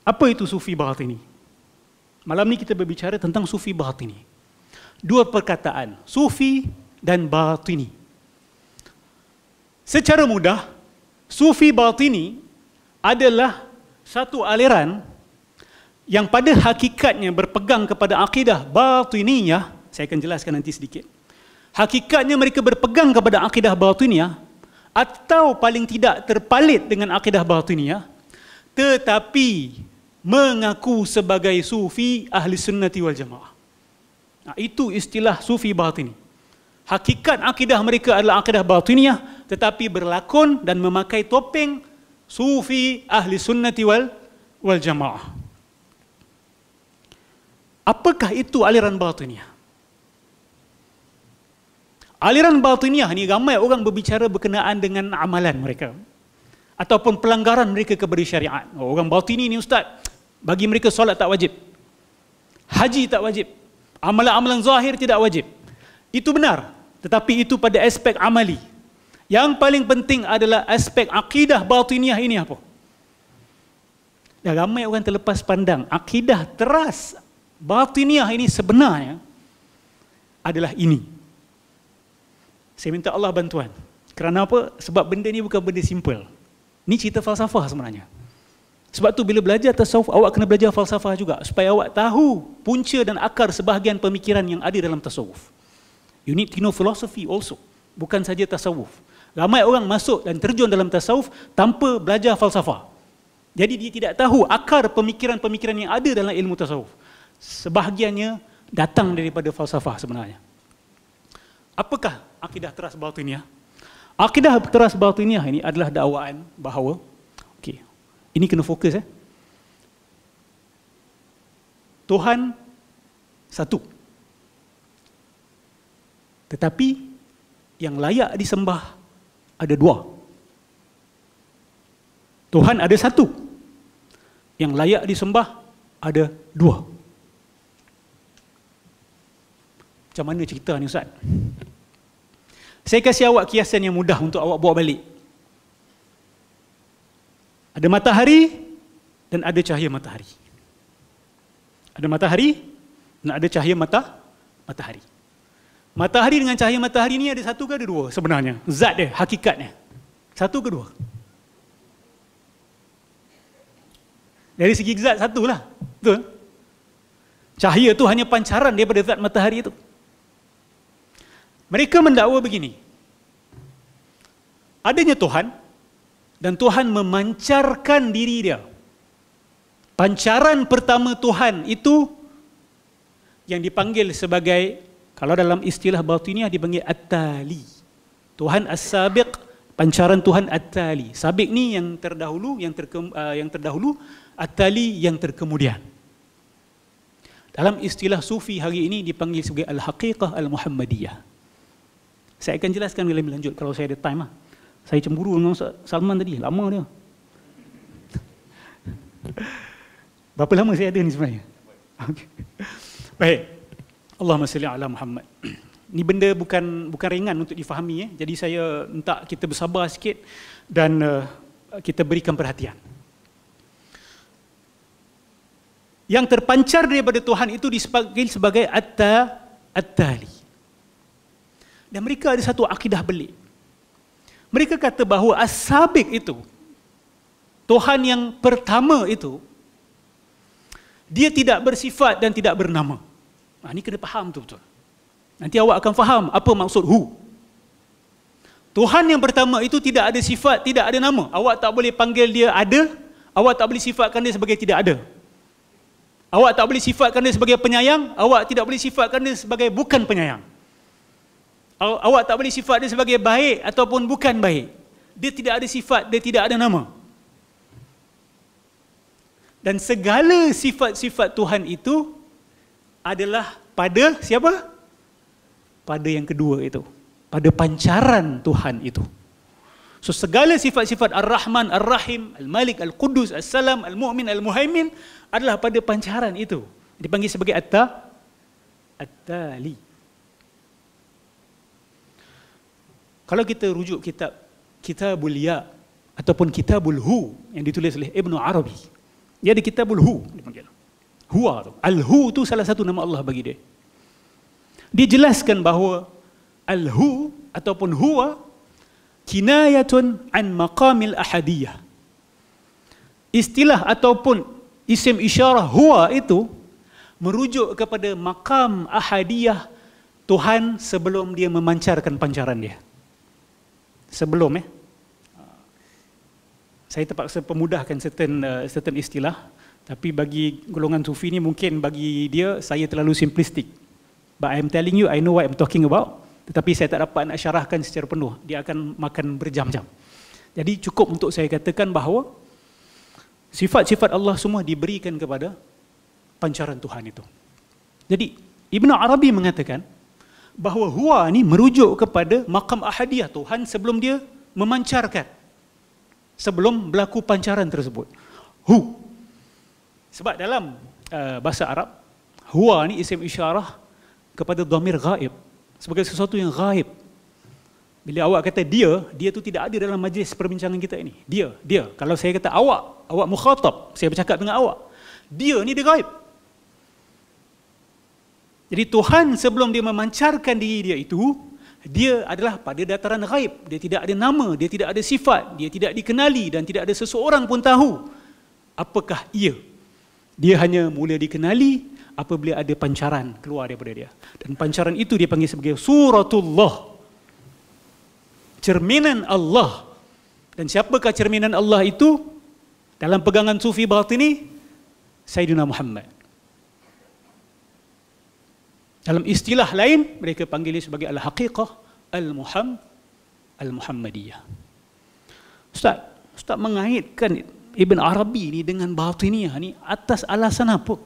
Apa itu sufi batini? Malam ni kita berbicara tentang sufi batini. Dua perkataan, sufi dan batini. Secara mudah, sufi batini adalah satu aliran yang pada hakikatnya berpegang kepada akidah batiniyah. Saya akan jelaskan nanti sedikit. Hakikatnya mereka berpegang kepada akidah batiniyah, atau paling tidak terpalit dengan akidah batiniyah, tetapi mengaku sebagai sufi ahli sunnati wal jamaah. Nah, itu istilah sufi batini. Hakikat akidah mereka adalah akidah batiniyah, tetapi berlakon dan memakai topeng sufi ahli sunnati wal jamaah. Apakah itu aliran batiniyah? Aliran batiniyah ni ramai orang berbicara berkenaan dengan amalan mereka ataupun pelanggaran mereka kepada syariat. Orang batini ni ustaz, bagi mereka solat tak wajib, haji tak wajib, amalan-amalan zahir tidak wajib. Itu benar, tetapi itu pada aspek amali. Yang paling penting adalah aspek akidah batiniyah ini apa? Dan ramai orang terlepas pandang, akidah teras batiniyah ini sebenarnya adalah ini. Saya minta Allah bantuan. Kerana apa? Sebab benda ni bukan benda simple. Ni cerita falsafah sebenarnya. Sebab tu bila belajar tasawuf, awak kena belajar falsafah juga, supaya awak tahu punca dan akar sebahagian pemikiran yang ada dalam tasawuf. You need to know philosophy also, bukan saja tasawuf. Ramai orang masuk dan terjun dalam tasawuf tanpa belajar falsafah. Jadi dia tidak tahu akar pemikiran-pemikiran yang ada dalam ilmu tasawuf. Sebahagiannya datang daripada falsafah sebenarnya. Apakah akidah teras batiniyah? Akidah teras batiniyah ini adalah dakwaan bahawa, okey, ini kena fokus Tuhan satu. Tetapi yang layak disembah ada dua. Tuhan ada satu. Yang layak disembah ada dua. Macam mana cerita ni ustaz? Saya kasih awak kiasan yang mudah untuk awak bawa balik. Ada matahari dan ada cahaya matahari. Ada matahari dan ada cahaya matahari. Matahari dengan cahaya matahari ni ada satu ke ada dua sebenarnya? Zat dia, hakikatnya. Satu ke dua? Dari segi zat satulah. Betul? Cahaya tu hanya pancaran daripada zat matahari itu. Mereka mendakwa begini. Adanya Tuhan dan Tuhan memancarkan diri dia. Pancaran pertama Tuhan itu yang dipanggil sebagai, kalau dalam istilah batiniyah dipanggil at-tali. Tuhan as-sabiq, pancaran Tuhan at-tali. Sabiq ni yang terdahulu, yang terdahulu, at-tali yang terkemudian. Dalam istilah sufi hari ini dipanggil sebagai al-haqiqah al-muhammadiyah. Saya akan jelaskan lebih lanjut kalau saya ada time. Saya cemburu dengan Ustaz Salman tadi, lama dia. Berapa lama saya ada ni sebenarnya? Okay. Baik. Allahumma salli ala Muhammad. Ni benda bukan ringan untuk difahami. Jadi saya minta kita bersabar sikit dan kita berikan perhatian. Yang terpancar daripada Tuhan itu dipanggil sebagai at-tali. Dan mereka ada satu akidah belik. Mereka kata bahawa as-sabiq itu, Tuhan yang pertama itu, dia tidak bersifat dan tidak bernama. Nah, ini kena faham betul-betul. Nanti awak akan faham apa maksud hu. Tuhan yang pertama itu tidak ada sifat, tidak ada nama. Awak tak boleh panggil dia ada, awak tak boleh sifatkan dia sebagai tidak ada. Awak tak boleh sifatkan dia sebagai penyayang, awak tidak boleh sifatkan dia sebagai bukan penyayang. Awak tak boleh sifat dia sebagai baik ataupun bukan baik. Dia tidak ada sifat, dia tidak ada nama. Dan segala sifat-sifat Tuhan itu adalah pada siapa? Pada yang kedua itu. Pada pancaran Tuhan itu. So segala sifat-sifat Ar-Rahman, Ar-Rahim, Al-Malik, Al-Qudus, As-Salam, Al-Mu'min, Al-Muhaimin adalah pada pancaran itu. Dipanggil sebagai at-tali. Kalau kita rujuk Kitabul Ya ataupun Kitabul Hu yang ditulis oleh Ibn Arabi, Dia ada kitabul hu, dipanggil. Huwa tu. Al-hu tu salah satu nama Allah bagi dia. Dia jelaskan bahawa al-hu ataupun huwa kinayatun an maqamil ahadiyah. Istilah ataupun isim isyarah huwa itu merujuk kepada maqam ahadiyah Tuhan sebelum dia memancarkan pancaran dia. Sebelum saya terpaksa pemudahkan certain istilah, tapi bagi golongan sufi ni mungkin bagi dia saya terlalu simplistik. But I'm telling you, I know what I'm talking about. Tetapi saya tak dapat nak syarahkan secara penuh. Dia akan makan berjam-jam. Jadi cukup untuk saya katakan bahawa sifat-sifat Allah semua diberikan kepada pancaran Tuhan itu. Jadi Ibn Arabi mengatakan bahawa huwa ni merujuk kepada maqam ahadiyah Tuhan sebelum dia memancarkan. Sebelum berlaku pancaran tersebut. Hu. Sebab dalam bahasa Arab, huwa ni isim isyarah kepada dhamir ghaib. Sebagai sesuatu yang ghaib. Bila awak kata dia tu tidak ada dalam majlis perbincangan kita ini. Dia. Kalau saya kata awak mukhatab, saya bercakap dengan awak. Dia ni dia ghaib. Jadi Tuhan sebelum dia memancarkan diri dia itu, dia adalah pada dataran ghaib. Dia tidak ada nama, dia tidak ada sifat, dia tidak dikenali dan tidak ada seseorang pun tahu apakah ia. Dia hanya mula dikenali apabila ada pancaran keluar daripada dia. Dan pancaran itu dia panggil sebagai suratullah. Cerminan Allah. Dan siapakah cerminan Allah itu? Dalam pegangan sufi batini, Sayyidina Muhammad. Dalam istilah lain, mereka panggil dia sebagai al-haqiqah al-Muhammadiyah. Ustaz mengaitkan Ibn Arabi ni dengan batiniyah ni atas alasan apa?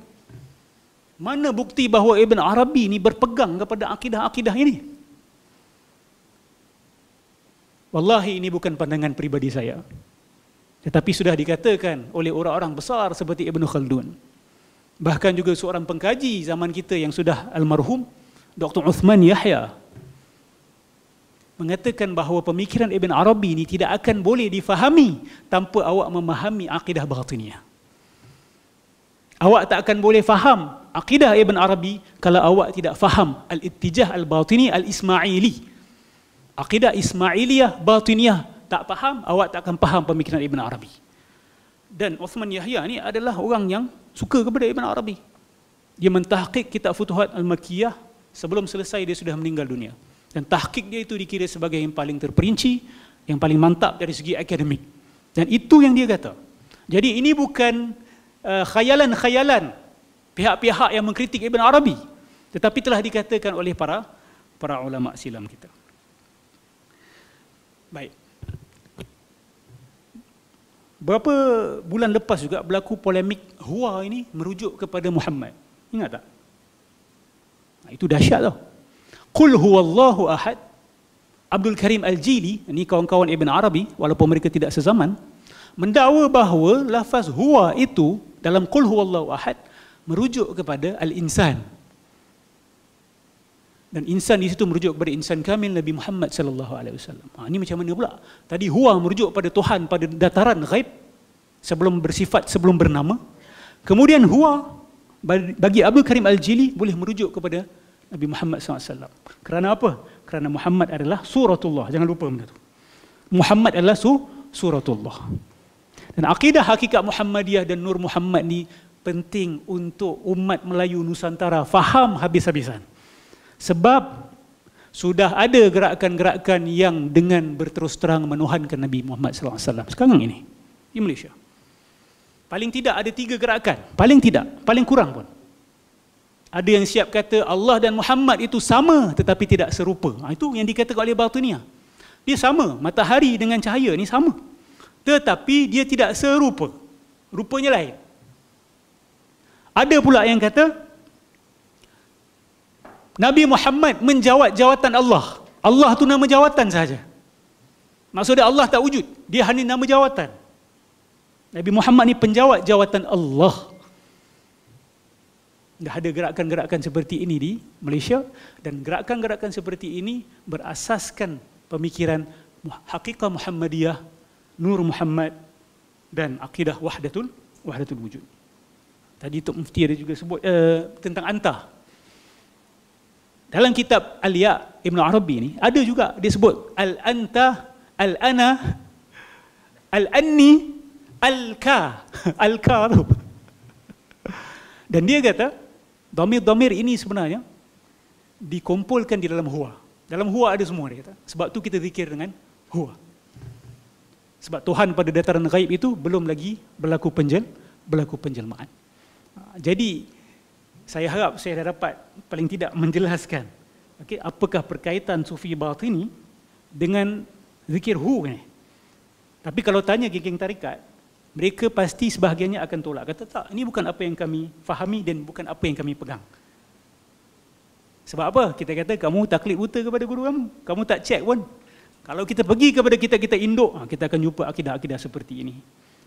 Mana bukti bahawa Ibn Arabi ni berpegang kepada akidah-akidah ini? Wallahi ini bukan pandangan peribadi saya. Tetapi sudah dikatakan oleh orang-orang besar seperti Ibn Khaldun. Bahkan juga seorang pengkaji zaman kita yang sudah almarhum, Dr. Uthman Yahya, mengatakan bahawa pemikiran Ibn Arabi ini tidak akan boleh difahami tanpa awak memahami akidah batiniyah. Awak tak akan boleh faham akidah Ibn Arabi kalau awak tidak faham al-ittijah al-batini al-ismaili. Akidah Ismailiyah, batiniyah tak faham, awak tak akan faham pemikiran Ibn Arabi. Dan Uthman Yahya ni adalah orang yang suka kepada Ibn Arabi. Dia mentahqiq kitab Futuhat Al-Makkiyah, sebelum selesai dia sudah meninggal dunia. Dan tahqiq dia itu dikira sebagai yang paling terperinci, yang paling mantap dari segi akademik. Dan itu yang dia kata. Jadi ini bukan khayalan-khayalan pihak-pihak yang mengkritik Ibn Arabi, tetapi telah dikatakan oleh para ulama silam kita. Baik. Berapa bulan lepas juga berlaku polemik huwa ini merujuk kepada Muhammad. Ingat tak? Itu dahsyat tau. Qul huwallahu ahad. Abdul Karim Al-Jili, ini kawan-kawan Ibn Arabi, walaupun mereka tidak sezaman, mendakwa bahawa lafaz huwa itu dalam qul huwallahu ahad merujuk kepada al-insan. Dan insan di situ merujuk kepada insan kamil Nabi Muhammad sallallahu alaihi wasallam. Ini macam mana pula? Tadi huwa merujuk pada Tuhan pada dataran ghaib sebelum bersifat, sebelum bernama. Kemudian huwa bagi Abdul Karim Al-Jili boleh merujuk kepada Nabi Muhammad SAW. Kerana apa? Kerana Muhammad adalah suratullah. Jangan lupa benda tu. Muhammad adalah suratullah. Dan akidah hakikat Muhammadiyah dan Nur Muhammad ni penting untuk umat Melayu Nusantara faham habis-habisan. Sebab sudah ada gerakan-gerakan yang dengan berterus terang menuhankan Nabi Muhammad SAW sekarang ini di Malaysia. Paling tidak ada 3 gerakan. Paling tidak, paling kurang pun. Ada yang siap kata Allah dan Muhammad itu sama tetapi tidak serupa. Itu yang dikatakan oleh Batiniyah. Dia sama, matahari dengan cahaya ni sama. Tetapi dia tidak serupa. Rupanya lain. Ada pula yang kata Nabi Muhammad menjawat jawatan Allah. Allah tu nama jawatan sahaja. Maksudnya Allah tak wujud. Dia hanya nama jawatan. Nabi Muhammad ni penjawat jawatan Allah. Dah ada gerakan-gerakan seperti ini di Malaysia. Dan gerakan-gerakan seperti ini berasaskan pemikiran hakikat Muhammadiyah, Nur Muhammad dan akidah wahdatul wahdatul wujud. Tadi Tok Mufti ada juga sebut tentang antah. Dalam kitab Al-Ya Ibn Arabi ni ada juga dia sebut al-anta, al-ana, al-anni, al-ka. Al-ka tu. Dan dia kata dhamir-dhamir ini sebenarnya dikumpulkan di dalam huwa. Dalam huwa ada semua dia kata. Sebab tu kita zikir dengan huwa. Sebab Tuhan pada dataran ghaib itu belum lagi berlaku penjelmaan. Jadi saya harap saya dah dapat paling tidak menjelaskan apakah perkaitan sufi batini dengan zikir hu ni. Tapi kalau tanya geng-geng tarikat, mereka pasti sebahagiannya akan tolak. Kata tak, ini bukan apa yang kami fahami dan bukan apa yang kami pegang. Sebab apa? Kita kata kamu taklid buta kepada guru kamu. Kamu tak cek pun. Kalau kita pergi kepada kita induk, kita akan jumpa akidah-akidah seperti ini.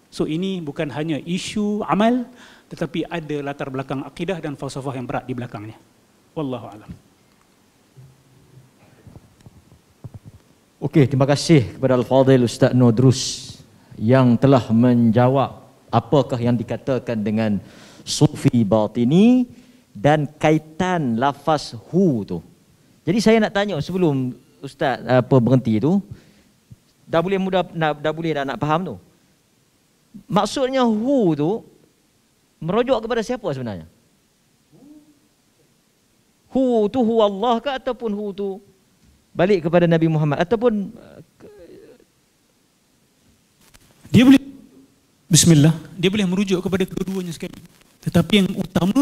So ini bukan hanya isu amal, tetapi ada latar belakang akidah dan falsafah yang berat di belakangnya. Wallahu a'lam. Okey, terima kasih kepada Al-Fadhil Ustaz Nodrus yang telah menjawab apakah yang dikatakan dengan sufi batini dan kaitan lafaz hu tu. Jadi saya nak tanya sebelum Ustaz berhenti tu, dah boleh nak faham tu. Maksudnya hu tu merujuk kepada siapa sebenarnya? Hu tu hu Allah ke ataupun hu tu balik kepada Nabi Muhammad ataupun dia boleh bismillah, dia boleh merujuk kepada kedua-duanya sekali. Tetapi yang utama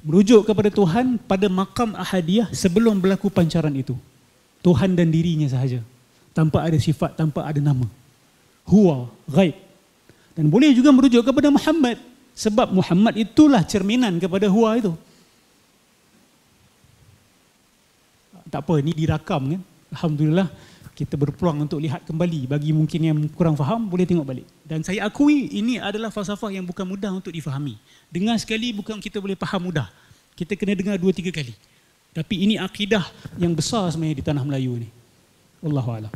merujuk kepada Tuhan pada makam ahadiyah sebelum berlaku pancaran itu. Tuhan dan dirinya sahaja. Tanpa ada sifat, tanpa ada nama. Huwa, ghaib. Dan boleh juga merujuk kepada Muhammad. Sebab Muhammad itulah cerminan kepada huwa itu. Tak apa, ini dirakam kan. Alhamdulillah, kita berpeluang untuk lihat kembali. Bagi mungkin yang kurang faham, boleh tengok balik. Dan saya akui, ini adalah falsafah yang bukan mudah untuk difahami. Dengar sekali bukan kita boleh faham mudah. Kita kena dengar 2-3 kali. Tapi ini akidah yang besar sebenarnya di tanah Melayu ni. Wallahualam.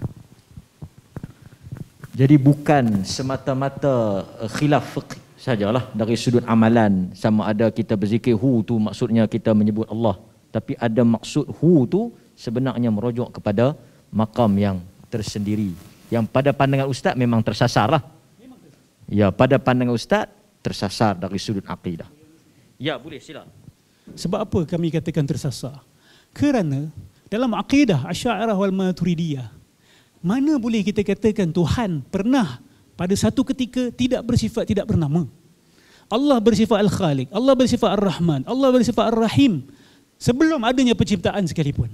Jadi bukan semata-mata khilaf fiqh sajalah dari sudut amalan, sama ada kita berzikir hu tu maksudnya kita menyebut Allah, tapi ada maksud hu tu sebenarnya merujuk kepada makam yang tersendiri yang pada pandangan ustaz memang tersasar lah. Ya, pada pandangan ustaz tersasar dari sudut akidah. Ya, boleh sila. Sebab apa kami katakan tersasar? Kerana dalam akidah Asy'ariyah wal Maturidiyah, mana boleh kita katakan Tuhan pernah pada satu ketika tidak bersifat tidak bernama. Allah bersifat Al-Khaliq, Allah bersifat Ar-Rahman, Allah bersifat Ar-Rahim sebelum adanya penciptaan sekalipun.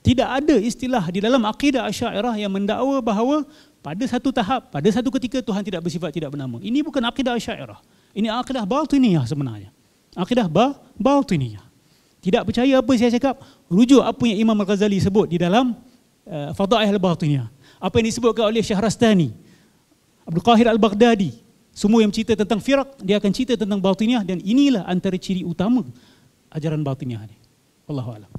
Tidak ada istilah di dalam akidah Asy'ariyah yang mendakwa bahawa pada satu tahap, pada satu ketika Tuhan tidak bersifat tidak bernama. Ini bukan akidah Asy'ariyah. Ini akidah batiniyah sebenarnya. Akidah batiniyah. Tidak percaya apa saya cakap, rujuk apa yang Imam Al-Ghazali sebut di dalam Fadail Al-Batiniyah. Apa yang disebutkan oleh Syahrastani, Abdul Qahir Al-Baghdadi, semua yang cerita tentang firaq, dia akan cerita tentang batiniyah, dan inilah antara ciri utama ajaran batiniyah ni. Wallahu a'lam.